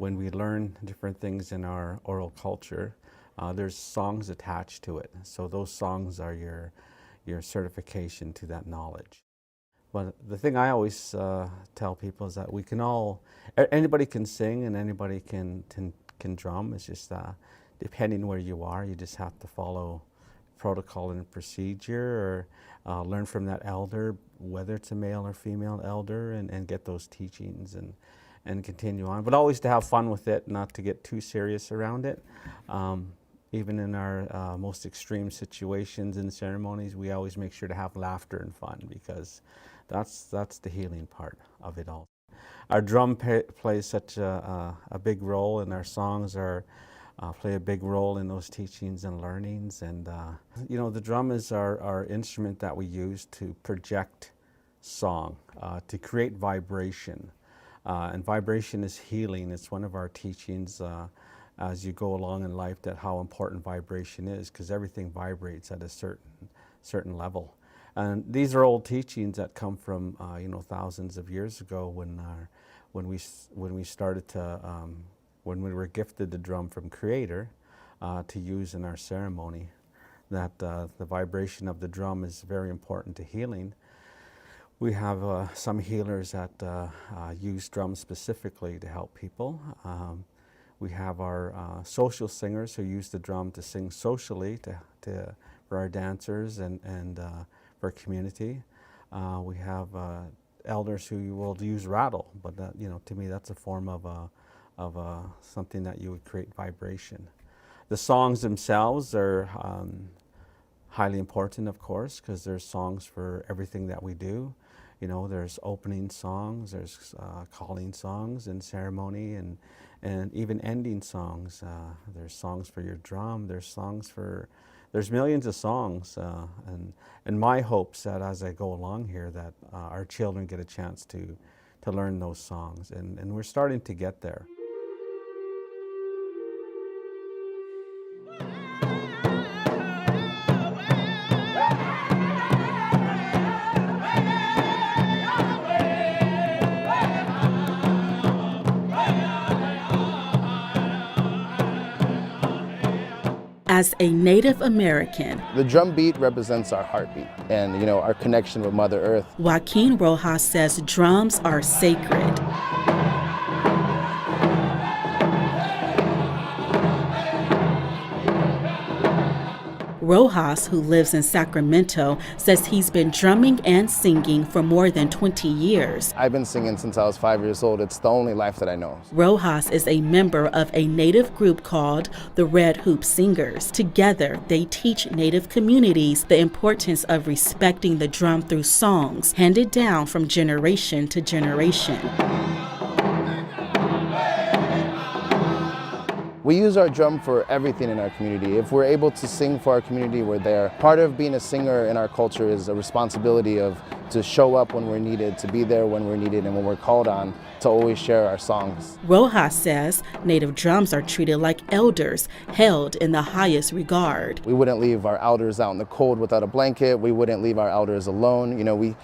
when we learn different things in our oral culture, there's songs attached to it. So those songs are your certification to that knowledge. But the thing I always tell people is that we can all, anybody can sing and anybody can drum. It's just depending where you are, you just have to follow protocol and procedure, or learn from that elder, whether it's a male or female elder, and get those teachings and continue on. But always to have fun with it, not to get too serious around it. Even in our most extreme situations and ceremonies, we always make sure to have laughter and fun, because that's the healing part of it all. Our drum plays such a big role, and our songs play a big role in those teachings and learnings. And the drum is our instrument that we use to project song, to create vibration. And vibration is healing. It's one of our teachings as you go along in life, that how important vibration is, because everything vibrates at a certain level. And these are old teachings that come from thousands of years ago, when we started to when we were gifted the drum from Creator to use in our ceremony. That the vibration of the drum is very important to healing. We have some healers that use drums specifically to help people. We have our social singers who use the drum to sing socially for our dancers and for community. We have elders who will use rattle, but to me that's a form of something that you would create vibration. The songs themselves are highly important, of course, because there's songs for everything that we do. There's opening songs, there's calling songs in ceremony, and even ending songs. There's songs for your drum, there's millions of songs. And my hopes that as I go along here, that our children get a chance to learn those songs, and we're starting to get there. As a Native American, the drum beat represents our heartbeat and, our connection with Mother Earth. Joaquin Rojas says drums are sacred. Rojas, who lives in Sacramento, says he's been drumming and singing for more than 20 years. I've been singing since I was 5 years old. It's the only life that I know. Rojas is a member of a Native group called the Red Hoop Singers. Together, they teach Native communities the importance of respecting the drum through songs handed down from generation to generation. We use our drum for everything in our community. If we're able to sing for our community, we're there. Part of being a singer in our culture is a responsibility to show up when we're needed, to be there when we're needed, and when we're called on, to always share our songs. Rojas says Native drums are treated like elders, held in the highest regard. We wouldn't leave our elders out in the cold without a blanket. We wouldn't leave our elders alone. We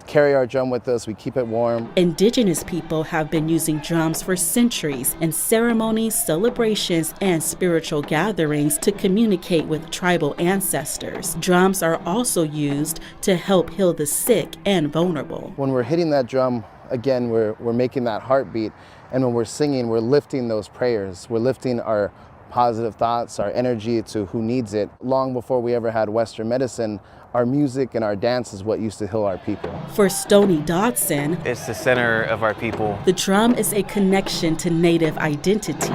carry our drum with us, we keep it warm. Indigenous people have been using drums for centuries in ceremonies, celebrations, and spiritual gatherings to communicate with tribal ancestors. Drums are also used to help heal the sick and vulnerable. When we're hitting that drum, again, we're making that heartbeat, and when we're singing, we're lifting those prayers. We're lifting our positive thoughts, our energy to who needs it. Long before we ever had Western medicine, our music and our dance is what used to heal our people. For Stoney Dodson, it's the center of our people. The drum is a connection to Native identity.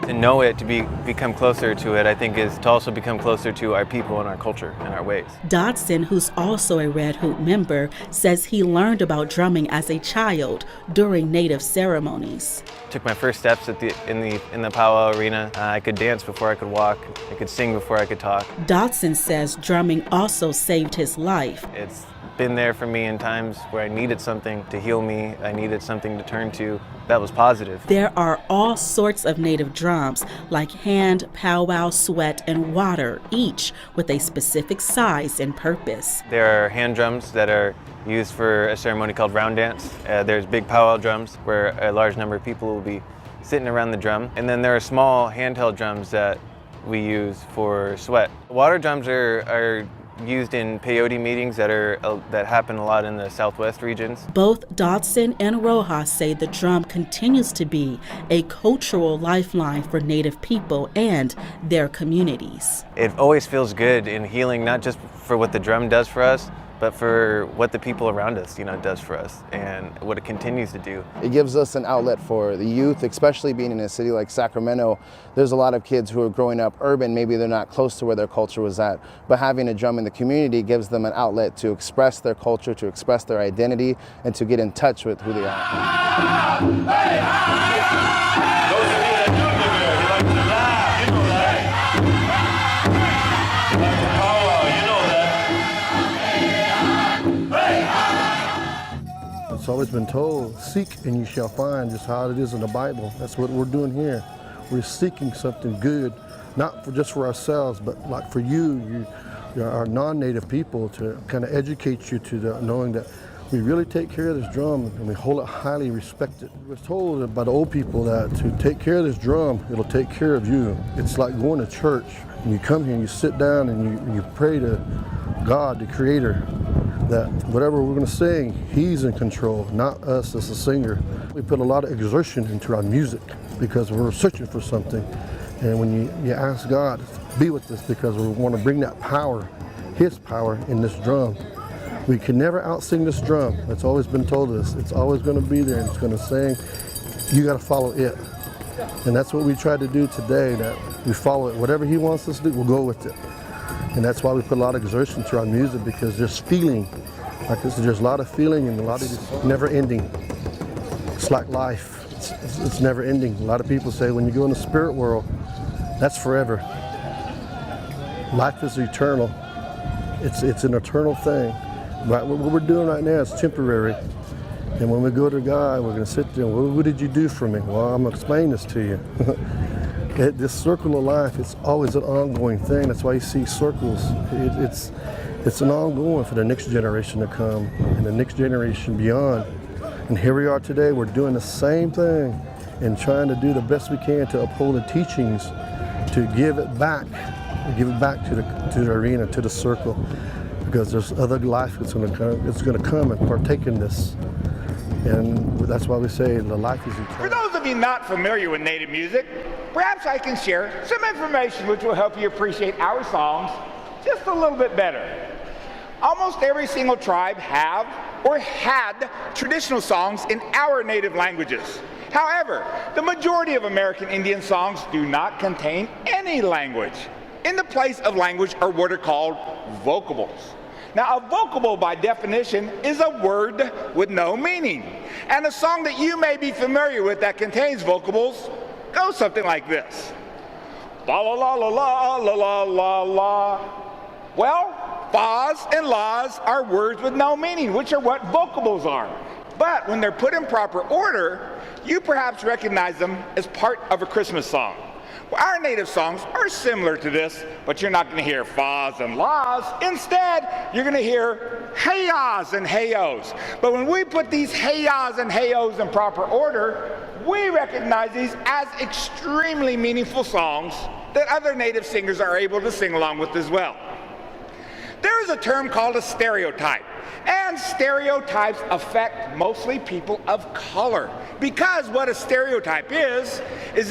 To know it, to become closer to it, I think, is to also become closer to our people and our culture and our ways. Dodson, who's also a Red Hoop member, says he learned about drumming as a child during Native ceremonies. Took my first steps in the powwow arena. I could dance before I could walk. I could sing before I could talk. Dodson says drumming also saved his life. It's been there for me in times where I needed something to heal me, I needed something to turn to that was positive. There are all sorts of native drums, like hand, powwow, sweat, and water, each with a specific size and purpose. There are hand drums that are used for a ceremony called round dance. There's big powwow drums where a large number of people will be sitting around the drum. And then there are small handheld drums that we use for sweat. Water drums are used in peyote meetings that happen a lot in the southwest regions. Both Dodson and Rojas say the drum continues to be a cultural lifeline for Native people and their communities. It always feels good in healing, not just for what the drum does for us, but for what the people around us, does for us and what it continues to do. It gives us an outlet for the youth, especially being in a city like Sacramento. There's a lot of kids who are growing up urban, maybe they're not close to where their culture was at, but having a drum in the community gives them an outlet to express their culture, to express their identity, and to get in touch with who they are. It's always been told, seek and you shall find, just how it is in the Bible. That's what we're doing here. We're seeking something good, not just for ourselves, but like for you our non-native people, to kind of educate you to knowing that we really take care of this drum and we hold it highly respected. We're told by the old people that to take care of this drum, it'll take care of you. It's like going to church and you come here and you sit down and you pray to God, the Creator, that whatever we're going to sing, He's in control, not us as a singer. We put a lot of exertion into our music because we're searching for something. And when you ask God to be with us, because we want to bring that power, His power in this drum. We can never out-sing this drum. That's always been told us. It's always going to be there and it's going to sing. You got to follow it. And that's what we try to do today, that we follow it. Whatever He wants us to do, we'll go with it. And that's why we put a lot of exertion to our music, because there's feeling. Like there's a lot of feeling and a lot of it's never ending. It's like life. It's never ending. A lot of people say when you go in the spirit world, that's forever. Life is eternal. It's an eternal thing. But what we're doing right now is temporary. And when we go to God, we're going to sit there and, what did you do for me? Well, I'm going to explain this to you. This circle of life, it's always an ongoing thing. That's why you see circles. It's an ongoing for the next generation to come and the next generation beyond. And here we are today, we're doing the same thing and trying to do the best we can to uphold the teachings, to give it back to the arena, to the circle, because there's other life that's going to come and partake in this. And that's why we say the life is eternal. For those of you not familiar with Native music, perhaps I can share some information which will help you appreciate our songs just a little bit better. Almost every single tribe have or had traditional songs in our native languages. However, the majority of American Indian songs do not contain any language. In the place of language are what are called vocables. Now, a vocable by definition is a word with no meaning. And a song that you may be familiar with that contains vocables goes something like this. La la la la la la la la la. Well, fas and las are words with no meaning, which are what vocables are. But when they're put in proper order, you perhaps recognize them as part of a Christmas song. Well, our native songs are similar to this, but you're not going to hear fas and las. Instead, you're going to hear hey-yas and hey-os. But when we put these hey-yas and hey-os in proper order, we recognize these as extremely meaningful songs that other native singers are able to sing along with as well. There is a term called a stereotype, and stereotypes affect mostly people of color, because what a stereotype is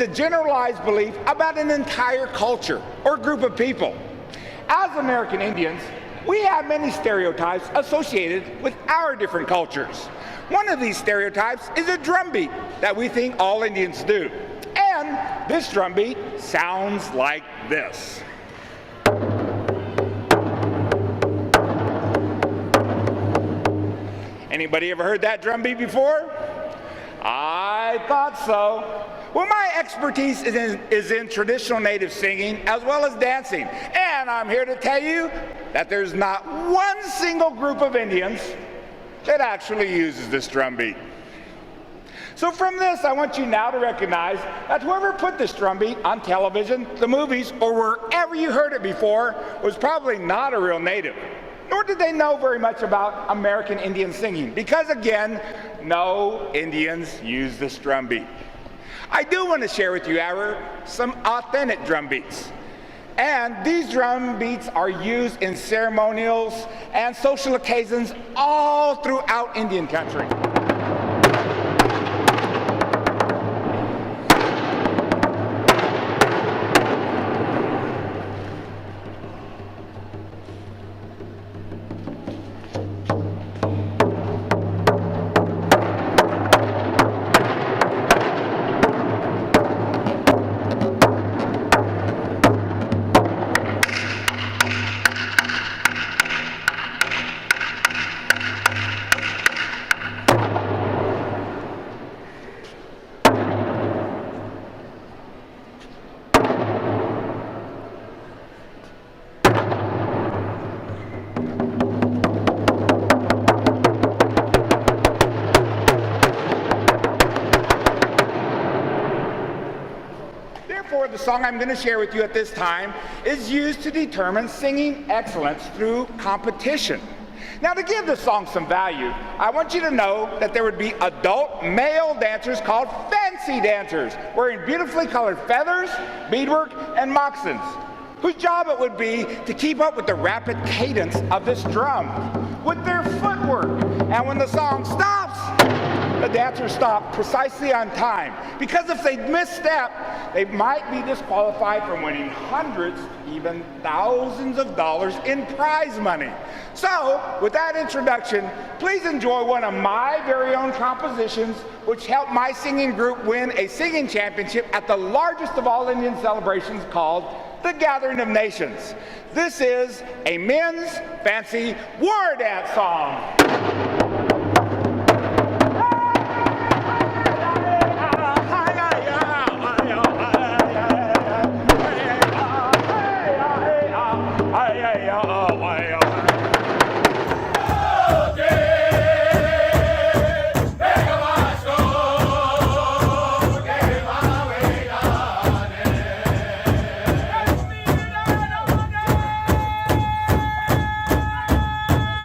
a generalized belief about an entire culture or group of people. As American Indians, we have many stereotypes associated with our different cultures. One of these stereotypes is a drum beat that we think all Indians do. And this drum beat sounds like this. Anybody ever heard that drum beat before? I thought so. Well, my expertise is in traditional Native singing as well as dancing. And I'm here to tell you that there's not one single group of Indians that actually uses this drum beat. So from this, I want you now to recognize that whoever put this drum beat on television, the movies, or wherever you heard it before was probably not a real Native. Nor did they know very much about American Indian singing, because again, no Indians use this drum beat. I do want to share with you, however, some authentic drum beats. And these drum beats are used in ceremonials and social occasions all throughout Indian country. The song I'm going to share with you at this time is used to determine singing excellence through competition. Now, to give this song some value, I want you to know that there would be adult male dancers called fancy dancers, wearing beautifully colored feathers, beadwork, and moccasins, whose job it would be to keep up with the rapid cadence of this drum with their footwork. And when the song stops, the dancers stop precisely on time, because if they misstep, they might be disqualified from winning hundreds, even thousands of dollars in prize money. So, with that introduction, please enjoy one of my very own compositions, which helped my singing group win a singing championship at the largest of all Indian celebrations called the Gathering of Nations. This is a men's fancy war dance song.